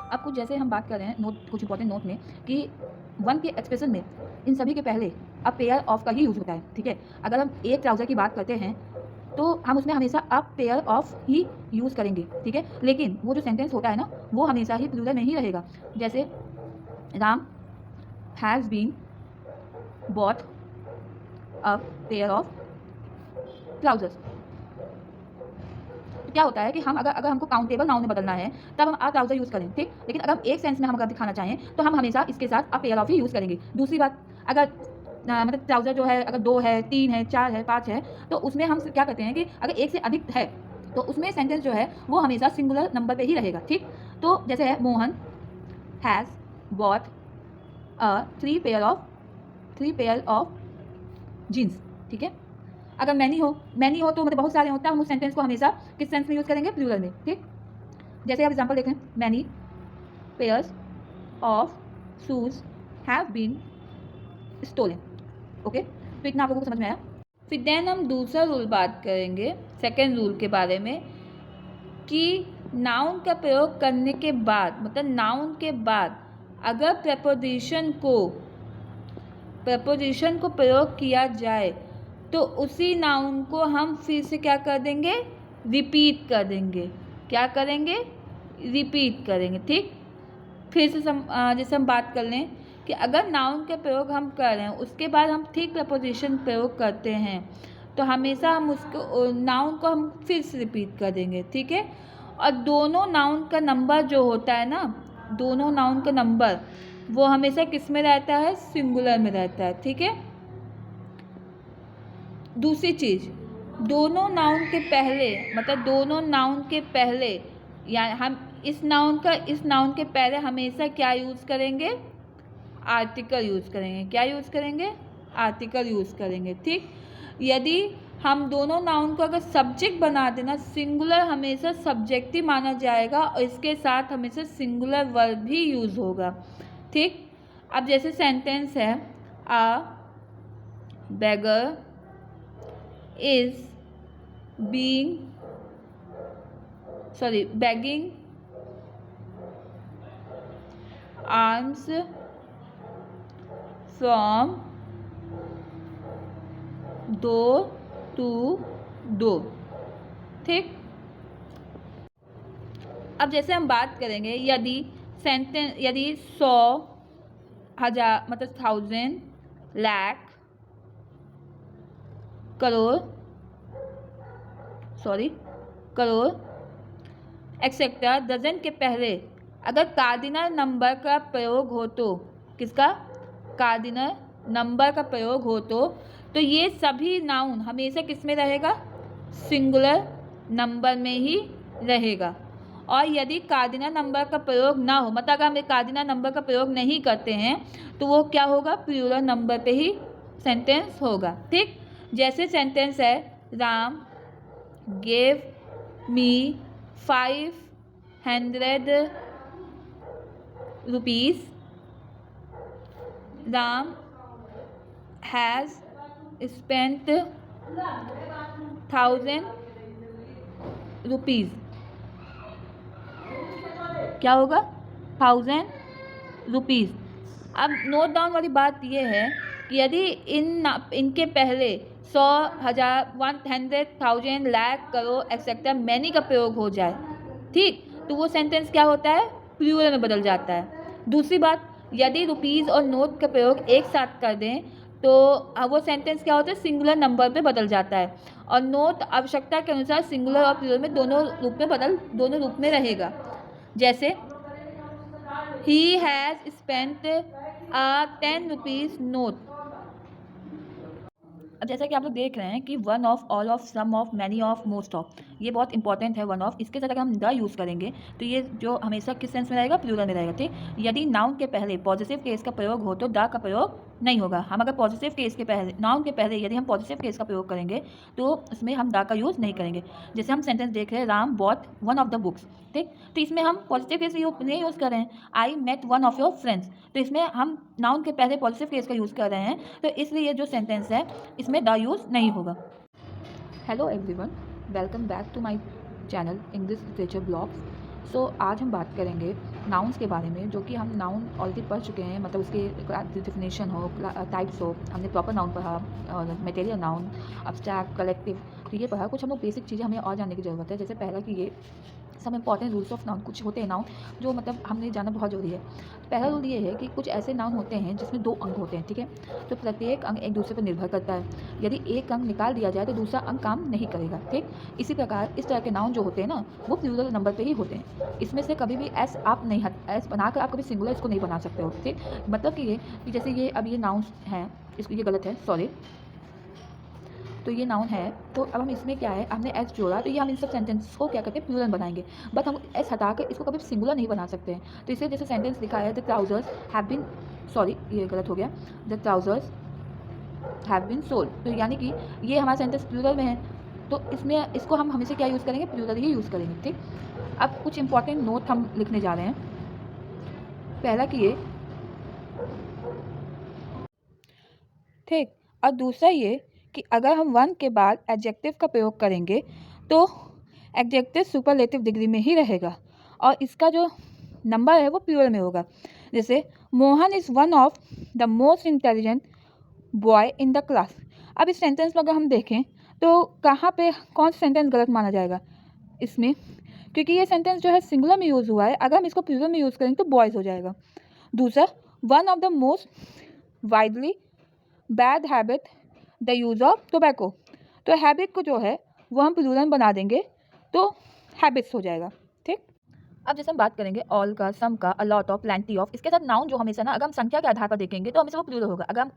अब कुछ जैसे हम बात कर रहे हैं नोट, कुछ इंपॉर्टेंट नोट में कि वन के एक्सप्रेशन में इन सभी के पहले अ पेयर ऑफ का ही यूज़ होता है, ठीक है। अगर हम एक ट्राउज़र की बात करते हैं तो हम उसमें हमेशा अ पेयर ऑफ ही यूज़ करेंगे, ठीक है। लेकिन वो जो सेंटेंस होता है ना, वो हमेशा ही प्लूरल में ही रहेगा। जैसे Ram has been bought a pair of trousers. तो क्या होता है कि हम अगर अगर हमको काउंटेबल नाउन में बदलना है तब हम अ ट्राउजर यूज़ करें, ठीक। लेकिन अगर हम एक सेंस में हम अगर दिखाना चाहें तो हम हमेशा इसके साथ अ पेयर ऑफ ही यूज़ करेंगे। दूसरी बात, अगर मतलब ट्राउज़र जो है अगर 2 है, 3 है, 4 है, 5 है, तो उसमें हम क्या करते हैं कि अगर एक से अधिक है तो उसमें सेंटेंस जो है वो हमेशा सिंगुलर नंबर पे ही रहेगा, ठीक। तो जैसे है Mohan has bought a 3 pair of jeans, ठीक है। अगर मैनी हो तो मतलब बहुत सारे होता है, हम उस सेंटेंस को हमेशा किस सेंस में यूज़ करेंगे, प्लूरल में, ठीक। जैसे आप एग्जांपल देखें, many pairs of shoes have been stolen. Okay, तो इतना आप लोगों को समझ में आया। फिर देन हम दूसरा रूल बात करेंगे, सेकेंड रूल के बारे में, कि नाउन का प्रयोग करने के बाद, मतलब नाउन के बाद अगर प्रपोजिशन को प्रयोग किया जाए तो उसी नाउन को हम फिर से क्या कर देंगे, रिपीट कर देंगे। क्या करेंगे, रिपीट करेंगे, ठीक। फिर से जैसे हम बात कर लें कि अगर नाउन का प्रयोग हम कर रहे हैं उसके बाद हम ठीक प्रपोजिशन प्रयोग करते हैं तो हमेशा हम उसको नाउन को हम फिर से रिपीट कर देंगे, ठीक है। और दोनों नाउन का नंबर जो होता है ना, दोनों नाउन का नंबर वो हमेशा किस में रहता है, सिंगुलर में रहता है, ठीक है। दूसरी चीज़, दोनों नाउन के पहले, मतलब दोनों नाउन के पहले, या हम इस नाउन के पहले हमेशा क्या यूज़ करेंगे, आर्टिकल यूज़ करेंगे। क्या यूज़ करेंगे, आर्टिकल यूज़ करेंगे, ठीक। यदि हम दोनों नाउन को अगर सब्जेक्ट बना देना, सिंगुलर हमेशा सब्जेक्टिव माना जाएगा और इसके साथ हमेशा सिंगुलर वर्ब भी यूज़ होगा, ठीक। अब जैसे सेंटेंस है, अ बेगर is begging alms from door to door, ठीक। अब जैसे हम बात करेंगे, यदि 100, 1000 मतलब 1000, लाख, करोड़ एक्सेट्रा डजन के पहले अगर कार्डिनल नंबर का प्रयोग हो तो, किसका, कार्डिनल नंबर का प्रयोग हो तो ये सभी नाउन हमेशा किस में रहेगा, सिंगुलर नंबर में ही रहेगा। और यदि कार्डिनल नंबर का प्रयोग ना हो, मतलब अगर हम कार्डिनल नंबर का प्रयोग नहीं करते हैं तो वो क्या होगा, प्लूरल नंबर पे ही सेंटेंस होगा, ठीक। जैसे सेंटेंस है, Ram gave me 500 rupees, Ram has spent 1000 rupees। क्या होगा, 1000 rupees। अब नोट डाउन वाली बात यह है कि यदि इनके पहले 100, 1000, 100,000, लाख, करोड़ एक्सेट्रा मैनी का प्रयोग हो जाए, ठीक, तो वो सेंटेंस क्या होता है, प्लूरल में बदल जाता है। दूसरी बात, यदि रुपीज़ और नोट का प्रयोग एक साथ कर दें तो वो सेंटेंस क्या होता है, सिंगुलर नंबर पे बदल जाता है। और नोट आवश्यकता के अनुसार सिंगुलर और प्लूरल में दोनों रूप में रहेगा। जैसे he has spent a 10 rupees note। अब जैसा कि आप लोग देख रहे हैं कि one of, all of, some of, many of, most of, ये बहुत इंपॉर्टेंट है वन ऑफ। इसके साथ अगर हम द यूज़ करेंगे तो ये जो हमेशा किस सेंस में रहेगा, प्लूरल में रहेगा, ठीक। यदि नाउन के पहले पॉजिटिव केस का प्रयोग हो तो द का प्रयोग नहीं होगा। हम अगर पॉजिटिव केस के पहले, नाउन के पहले यदि हम पॉजिटिव केस का प्रयोग करेंगे तो उसमें हम द का यूज़ नहीं करेंगे। जैसे हम सेंटेंस देख रहे हैं, Ram bought one of the books, ठीक, तो इसमें हम पॉजिटिव केस नहीं यूज़ कर रहे हैं। I met one of your friends, तो इसमें हम नाउन के पहले पॉजिटिव केस का यूज़ कर रहे हैं, तो इसलिए जो सेंटेंस है इसमें द यूज़ नहीं होगा। Hello everyone, welcome back to my channel English literature blogs. आज हम बात करेंगे नाउन्स के बारे में, जो कि हम नाउन ऑलरेडी पढ़ चुके हैं, मतलब उसके डिफिनेशन हो, टाइप्स हो, हमने प्रॉपर नाउन पढ़ा और मटेरियल नाउन, अब्स्ट्रैक्ट, कलेक्टिव, तो ये पढ़ा। कुछ हम लोग बेसिक चीज़ें हमें और जानने की ज़रूरत है। जैसे पहला कि ये some important rules of noun, कुछ होते हैं नाउन जो मतलब हमने जानना बहुत ज़रूरी है। पहला रूल ये है कि कुछ ऐसे नाउन होते हैं जिसमें 2 अंग होते हैं, ठीक है। तो प्रत्येक अंग एक दूसरे पर निर्भर करता है। यदि एक अंग निकाल दिया जाए तो दूसरा अंग काम नहीं करेगा, ठीक। इसी प्रकार इस तरह के नाउन जो होते हैं ना, वो प्लूरल नंबर पे ही होते हैं। इसमें से कभी भी एस आप नहीं एस बनाकर आप कभी सिंगुलर इसको नहीं बना सकते हो, ठीक। मतलब कि ये कि जैसे ये अब ये नाउन हैं, इसको ये गलत है, सॉरी। तो ये नाउन है, तो अब हम इसमें क्या है, हमने एस जोड़ा, तो ये हम इन सब सेंटेंस को क्या करते हैं, प्लूरल बनाएंगे। बट हम एस हटाकर इसको कभी सिंगुलर नहीं बना सकते हैं। तो इससे जैसे सेंटेंस लिखा है, the trousers have been, sorry ये गलत हो गया, the trousers have been sold, तो यानी कि ये हमारा सेंटेंस प्लूरल में है, तो इसमें इसको हम हमेशा क्या यूज़ करेंगे, प्लूरल ही यूज़ करेंगे, ठीक। अब कुछ इंपॉर्टेंट नोट हम लिखने जा रहे हैं। पहला कि ये, ठीक। और दूसरा ये कि अगर हम वन के बाद एडजेक्टिव का प्रयोग करेंगे तो एडजेक्टिव सुपरलेटिव डिग्री में ही रहेगा और इसका जो नंबर है वो प्लूरल में होगा। जैसे Mohan is one of the most intelligent boy in the class. अब इस सेंटेंस में अगर हम देखें तो कहाँ पे कौन सा सेंटेंस गलत माना जाएगा इसमें, क्योंकि ये सेंटेंस जो है सिंगुलर में यूज़ हुआ है। अगर हम इसको प्लूरल में यूज़ करेंगे तो बॉयज़ हो जाएगा। दूसरा, one of the most widely bad habit the use of tobacco, तो हैबिट को जो है वो हम प्लूरल में बना देंगे तो हैबिट्स हो जाएगा, ठीक। अब जैसे हम बात करेंगे ऑल का, सम का, a lot of, plenty of, इसके साथ नाउन जो हमेशा ना अगर हम संख्या के आधार पर देखेंगे तो हमेशा वो प्लूरल होगा। अगर हम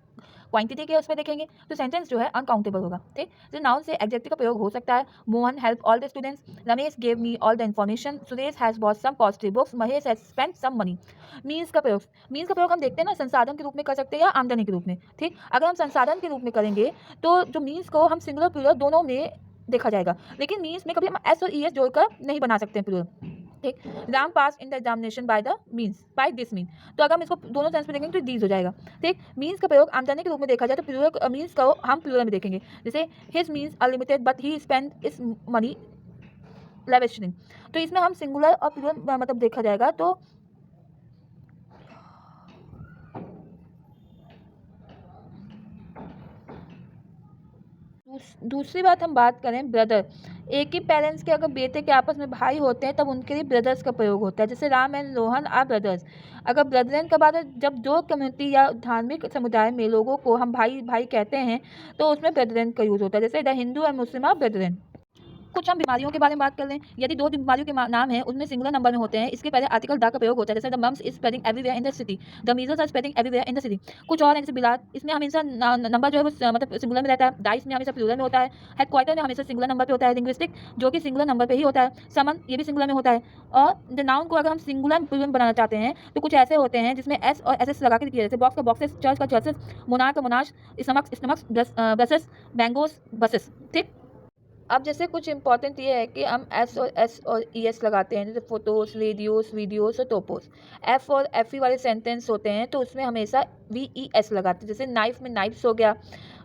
क्वांटिटी के उस पर देखेंगे तो सेंटेंस जो है अनकाउंटेबल होगा, ठीक। तो नाउन से एडजेक्टिव का प्रयोग हो सकता है। Mohan help all the students, Ramesh gave me all the information, Suresh has bought some costly books, Mahesh has spent some money. Means का प्रयोग हम देखते हैं ना, संसाधन के रूप में कर सकते हैं या आमदनी के रूप में, ठीक। अगर हम संसाधन के रूप में करेंगे तो जो मीन्स को हम सिंगुलर प्लूरल दोनों में देखा जाएगा, लेकिन मीन्स में कभी हम एस और ई एस जोड़कर नहीं बना सकते हैं प्लूरल, ठीक। Ram pass in the examination by the means, by this mean, तो अगर हम इसको दोनों सेंस में देखेंगे तो दीज हो जाएगा, ठीक। मीन्स का प्रयोग आमदनी के रूप में देखा जाए तो प्लूरल मीन्स को हम प्लूरल में देखेंगे। जैसे his means unlimited but he spend इस मनी लेविशली, तो इसमें हम सिंगुलर और प्लूरल मतलब देखा जाएगा। तो दूसरी बात हम बात करें ब्रदर, एक ही पेरेंट्स के अगर बेटे के आपस में भाई होते हैं तब उनके लिए ब्रदर्स का प्रयोग होता है। जैसे Ram and Rohan are brothers. अगर ब्रदरन का बात है, जब दो कम्युनिटी या धार्मिक समुदाय में लोगों को हम भाई भाई कहते हैं तो उसमें ब्रदरन का यूज़ होता है। जैसे the Hindu and Muslim are brethren. कुछ हम बीमारियों के बारे में बात कर लें। यदि 2 बीमारियों के नाम हैं, उनमें सिंगुलर नंबर में होते हैं, इसके पहले आर्टिकल द का प्रयोग होता है। जैसे the mumps is spreading everywhere in the city, the measles are spreading everywhere in the city. कुछ और हैं जैसे बिलाट, इसमें हमेशा नंबर जो है वो मतलब सिंगुलर में रहता है। डाइस में हमेशा प्लूरल में होता है। हेडक्वार्टर में हमेशा सिंगुलर नंबर पे होता है। लिंग्विस्टिक जो कि सिंगुलर नंबर पे ही होता है। समन ये भी सिंगुलर में होता है। और द नाउन को अगर हम सिंगुलर प्लूरल बनाना चाहते हैं तो कुछ ऐसे होते हैं जिसमें एस और एस एस लगा के किया, जैसे बॉक्स का बॉक्सेस, चर्च का चर्चेस, मोनार का monarch, stomachs brushes, mangoes buses, ठीक। अब जैसे कुछ इंपॉर्टेंट ये है कि हम एस और ई एस लगाते हैं, जैसे फोटोज़, रेडियोस, वीडियोस और टोपोस। एफ और एफ ई वाले सेंटेंस होते हैं तो उसमें हमेशा वी ई एस लगाते हैं। जैसे नाइफ में नाइफ्स हो गया,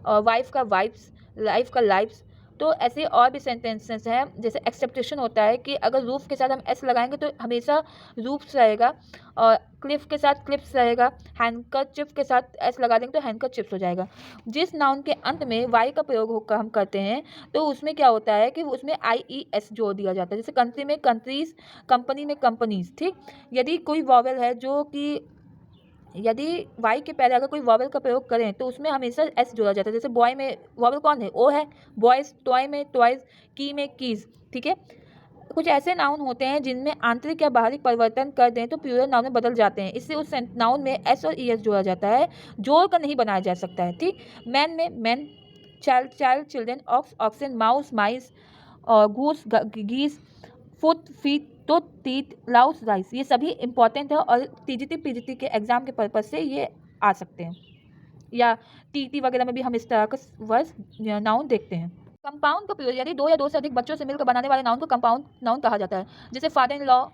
और वाइफ का वाइफ्स, लाइफ का लाइफ्स। तो ऐसे और भी सेंटेंसेस हैं। जैसे एक्सेप्टेशन होता है कि अगर रूफ के साथ हम एस लगाएंगे तो हमेशा रूफ्स रहेगा, और क्लिफ के साथ क्लिप्स रहेगा। हैंडकरचिप के साथ एस लगा देंगे तो हैंडकरचिप्स हो जाएगा। जिस नाउन के अंत में वाई का प्रयोग होकर हम करते हैं तो उसमें क्या होता है कि उसमें आई ई एस जोड़ दिया जाता है। जैसे कंट्री में कंट्रीज, कंपनी में कंपनीज, ठीक। यदि कोई वॉवेल है जो कि यदि वाई के पहले अगर कोई वॉवेल का प्रयोग करें तो उसमें हमेशा एस जोड़ा जाता है। जैसे बॉय में वॉवेल कौन है, ओ है। बॉयज़, टॉय में टॉयज़, की में कीज़, ठीक है। कुछ ऐसे नाउन होते हैं जिनमें आंतरिक या बाहरी परिवर्तन कर दें तो प्लूरल नाउन में बदल जाते हैं। इससे उस नाउन में एस और ई एस जोड़ा जाता है, जोड़ कर नहीं बनाया जा सकता है, ठीक। Man men man, child child, children, ox oxen, mouse mice, और घूस गीस, फुट फीट, तो टीथ, लाउस राइस, ये सभी इंपॉर्टेंट है और टीजीटी पीजीटी के एग्जाम के पर्पज से ये आ सकते हैं, या टीटी वगैरह में भी हम इस तरह का वर्ड नाउन देखते हैं। कंपाउंड का प्रयोग, यदि 2 या 2 से अधिक बच्चों से मिलकर बनाने वाले नाउन को कंपाउंड नाउन कहा जाता है। जैसे father in law,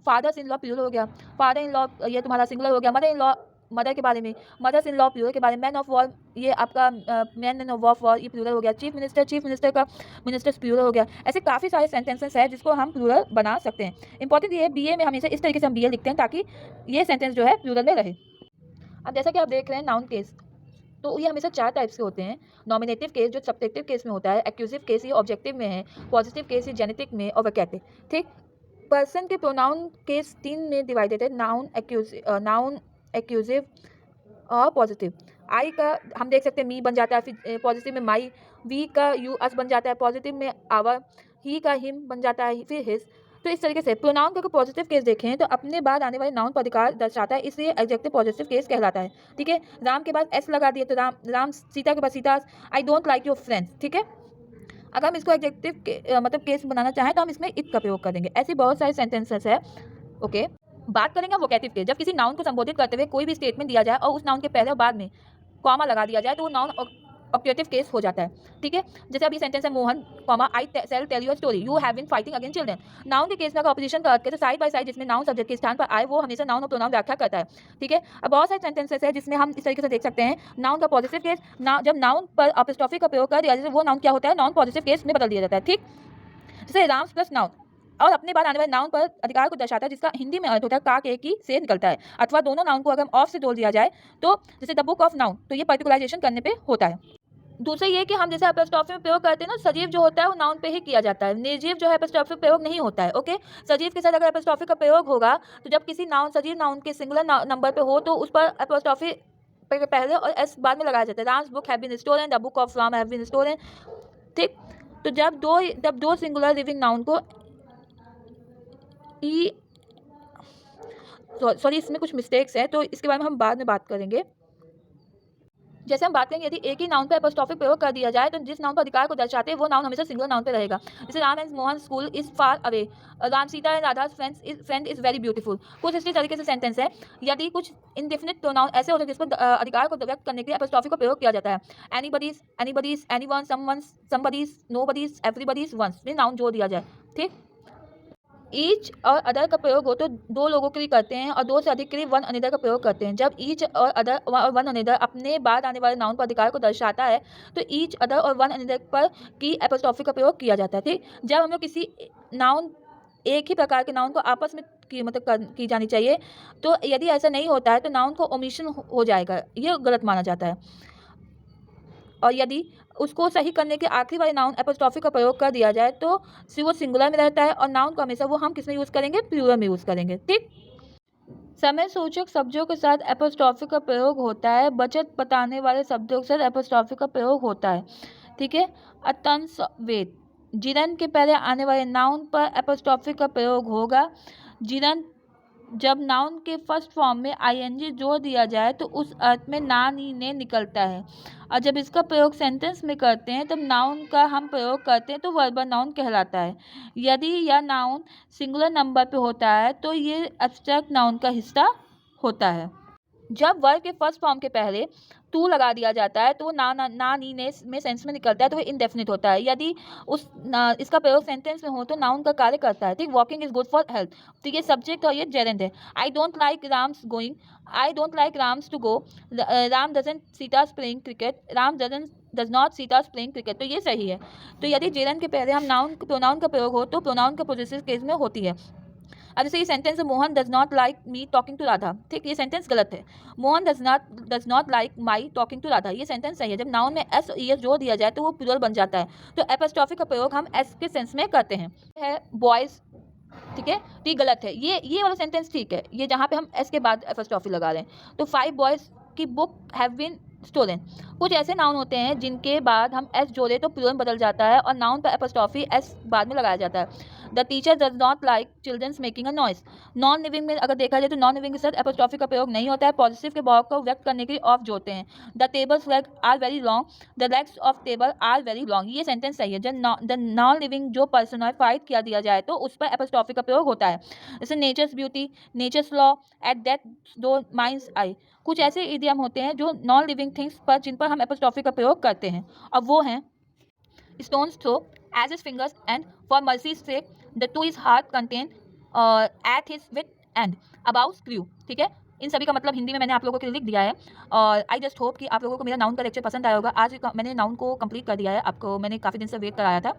fathers in law plural हो गया। फादर इन लॉ ये तुम्हारा सिंगुलर हो गया। मदर इन लॉ मदर के बारे में, मदर्स इन लॉ प्लूरल के बारे में, मैन ऑफ वॉर ये आपका मैन ऑफ वॉर ये प्लूरल हो गया, चीफ मिनिस्टर का मिनिस्टर्स प्लूरल हो गया। ऐसे काफ़ी सारे सेंटेंसेस है जिसको हम प्लूरल बना सकते हैं। इंपॉर्टेंट ये है बीए में हमेशा इस तरीके से हम बीए लिखते हैं ताकि ये सेंटेंस जो है प्लूरल में रहे। अब जैसा कि आप देख रहे हैं नाउन केस, तो ये हमेशा 4 टाइप्स के होते हैं। नॉमिनेटिव केस जो सब्जेक्टिव केस में होता है, एक्यूजिव केस ये ऑब्जेक्टिव में है, पॉजिटिव केस ये जेनेटिक में और वैकेटिव। ठीक, पर्सन के प्रोनाउन केस 3 में डिवाइडेड है, नाउन एक्यूजिव और पॉजिटिव। आई का हम देख सकते हैं मी बन जाता है, फिर पॉजिटिव में माई, वी का यू अस बन जाता है, पॉजिटिव में आवर, ही का हिम बन जाता है, फिर हिज। तो इस तरीके से प्रोनाउन का पॉजिटिव केस देखें तो अपने बाद आने वाले नाउन पर अधिकार दर्शाता है, इसलिए एडजेक्टिव पॉजिटिव केस कहलाता है। ठीक है, राम के बाद एस लगा दिए तो राम, सीता के बाद सीता, आई डोंट लाइक योर फ्रेंड्स। ठीक है, अगर हम इसको एडजेक्टिव मतलब केस बनाना चाहें तो हम इसमें इट का प्रयोग कर देंगे। ऐसे बहुत सारे सेंटेंसेस है। ओके, बात करेंगे हम वोकेटिव केस। जब किसी नाउन को संबोधित करते हुए कोई भी स्टेटमेंट दिया जाए और उस नाउन के पहले और बाद में कॉमा लगा दिया जाए तो वो नाउन ऑक्यूटिव केस हो जाता है। ठीक है, जैसे अभी सेंटेंस है Mohan comma I shall tell you story, you have been fighting against children. Noun के केस में अगर ऑपोजिशन का अर्थ करें तो साइड बाय साइड जिसमें नाउन सब्जेक्ट के स्थान पर आए वो हमेशा नाउन और प्रोनाउन व्याख्या करता है। ठीक है, अब बहुत सारे सेंटेंसेस है जिसमें हम इस तरीके से देख सकते हैं। नाउन का पॉजिटिव केस, जब नाउन पर एपोस्ट्रोफी का प्रयोग कर दिया जाए वो नाउन क्या होता है, नॉन पॉजिटिव केस में बदल दिया जाता है। ठीक, जैसे राम्स प्लस नाउन और अपने बाद आने वाले नाउन पर अधिकार को दर्शाता है जिसका हिंदी में अर्थ होता है का के की से निकलता है, अथवा दोनों नाउन को अगर हम ऑफ से जोड़ दिया जाए तो जैसे द बुक ऑफ नाउन, तो ये पर्टिकुलराइजेशन करने पे होता है। दूसरा ये कि हम जैसे एपोस्ट्रोफी में प्रयोग करते हैं ना, सजीव जो होता है वो नाउन पे ही किया जाता है, निर्जीव जो है एपोस्ट्रोफी प्रयोग नहीं होता है। ओके, सजीव के साथ अगर एपोस्ट्रोफी का प्रयोग होगा तो जब किसी नाउन सजीव नाउन के सिंगुलर नंबर पे हो तो उस पर एपोस्ट्रोफी पहले और एस बाद में लगाया जाता है। Ram's book have been stolen, the book of Ram have been stolen. ठीक, तो जब दो सिंगुलर लिविंग नाउन को सॉरी इसमें कुछ मिस्टेक्स है तो इसके बारे में हम बाद में बात करेंगे। जैसे हम बात करेंगे यदि एक ही नाउन पर एपोस्ट्रोफी प्रयोग कर दिया जाए तो जिस नाउन पर अधिकार को दर्शाते हैं वो नाउन हमेशा सिंगुलर नाउन पे रहेगा। जैसे Ram and Mohan school is far away, Ram Sita and Radha friend is very beautiful. कुछ इसी तरीके से सेंटेंस है। यदि कुछ इनडेफिनिट प्रोनाउन ऐसे होते हैं जिस पर अधिकार को व्यक्त करने के लिए एपोस्ट्रोफी का प्रयोग किया जाता है। Anybody's, anyone, somebody's, nobody's, everybody's, one's में नाउन जोड़ दिया जाए। ठीक, ईच और अदर का प्रयोग हो तो दो लोगों के लिए करते हैं और दो से अधिक के लिए वन अनदर का प्रयोग करते हैं। जब ईच और अदर और वन अनदर अपने बाद आने वाले नाउन पर अधिकार को दर्शाता है तो ईच अदर और वन अनदर पर की एपोस्ट्रोफी का प्रयोग किया जाता है। ठीक, जब हम लोग किसी नाउन एक ही प्रकार के नाउन को आपस में की जानी चाहिए तो यदि ऐसा नहीं होता है तो नाउन को ओमिशन हो जाएगा, ये गलत माना जाता है। और यदि उसको सही करने के आखिरी वाले नाउन एपोस्ट्रोफी का प्रयोग कर दिया जाए तो वो सिंगुलर में रहता है और नाउन को हमेशा वो हम किस में यूज़ करेंगे, प्लूरल में यूज़ करेंगे। ठीक, समय सूचक शब्दों के साथ एपोस्ट्रोफी का प्रयोग होता है, बचत बताने वाले शब्दों के साथ एपोस्ट्रोफी का प्रयोग होता है। ठीक है, अतंस वेद, जिरन के पहले आने वाले नाउन पर एपोस्ट्रोफी का प्रयोग होगा। जिरन जब नाउन के फर्स्ट फॉर्म में आईएनजी जोड़ दिया जाए तो उस अर्थ में ना नी ने निकलता है, और जब इसका प्रयोग सेंटेंस में करते हैं तब नाउन का हम प्रयोग करते हैं तो वर्बल नाउन कहलाता है। यदि यह नाउन सिंगुलर नंबर पे होता है तो ये एब्स्ट्रैक्ट नाउन का हिस्सा होता है। जब वर्ब के फर्स्ट फॉर्म के पहले टू लगा दिया जाता है तो वो ना नी ने में सेंस में निकलता है तो वो इनडेफिनिट होता है। यदि इसका प्रयोग सेंटेंस में हो तो नाउन का कार्य करता है। ठीक, walking is good for health, ठीक है, सब्जेक्ट और ये जेरेंड है। I don't like Ram's going, I don't like Ram's to go, Ram doesn't Sita's playing cricket, Ram does not Sita's playing cricket, तो ये सही है। तो यदि जेरेंड के पहले हम प्रोनाउन का प्रयोग हो तो प्रोनाउन का पोजेसिव केस में होती है। अब जैसे ये सेंटेंस है Mohan does not like me talking to Radha. ठीक, ये सेंटेंस गलत है। Mohan does not like my talking to Radha, ये सेंटेंस सही है। जब नाउन में एस ई एस जोड़ दिया जाए तो वो प्लूरल बन जाता है, तो एपोस्ट्रोफी का प्रयोग हम एस के सेंस में करते हैं। है बॉयज, ठीक है, तो ये गलत है। ये वाला सेंटेंस ठीक है, ये जहाँ पे हम एस के बाद एपोस्ट्रोफी लगा रहे हैं। तो 5 बॉयज की बुक हैव बीन स्टोलन। कुछ ऐसे नाउन होते हैं जिनके बाद हम एस जोड़े तो प्लूरल बदल जाता है और नाउन पर एपोस्ट्रोफी एस बाद में लगाया जाता है। The teacher does not like children's making a noise. Non living में अगर देखा जाए तो नॉन लिविंग के साथ एपोस्ट्रोफी का प्रयोग नहीं होता है, पॉजिटिव के भाव को व्यक्त करने के लिए ऑफ जोड़ते हैं। The table's leg are very long, the legs of table are very long, ये सेंटेंस सही है। जब द नॉन लिविंग जो पर्सनिफाइड किया दिया जाए तो उस पर एपोस्ट्रोफी का प्रयोग होता है। जैसे nature's beauty, nature's law, at that though mind's eye. कुछ ऐसे इडियम होते हैं जो नॉन लिविंग थिंग्स पर जिन पर हम एपोस्ट्रोफी का प्रयोग करते हैं, और वो हैं stone's throw as his fingers and for mercy's sake the to his heart content at his with and about screw. ठीक है, इन सभी का मतलब हिंदी में मैंने आप लोगों के लिए लिख दिया है। और आई जस्ट होप कि आप लोगों को मेरा नाउन का लेक्चर पसंद आया होगा। आज मैंने नाउन को कंप्लीट कर दिया है। आपको मैंने काफ़ी दिन से वेट कराया था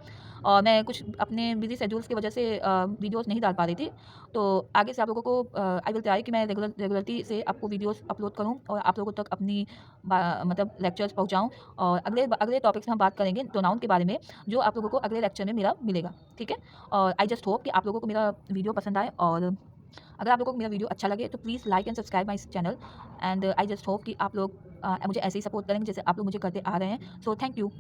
और मैं कुछ अपने बिजी शेड्यूल्स की वजह से वीडियोस नहीं डाल पा रही थी। तो आगे से आप लोगों को आई विल ट्राई कि मैं रेगुलरली से आपको वीडियोस अपलोड करूं और आप लोगों तक अपनी मतलब लेक्चर्स पहुंचाऊं। और अगले अगले टॉपिक्स में हम बात करेंगे प्रोनाउन के बारे में, जो आप लोगों को अगले लेक्चर में मेरा मिलेगा। ठीक है। और आई जस्ट होप कि आप लोगों को मेरा वीडियो पसंद आए, और अगर आप लोगों को मेरा वीडियो अच्छा लगे तो please like and subscribe my channel. And I just hope कि आप लोग मुझे ऐसे ही सपोर्ट करेंगे जैसे आप लोग मुझे करते आ रहे हैं। So thank you.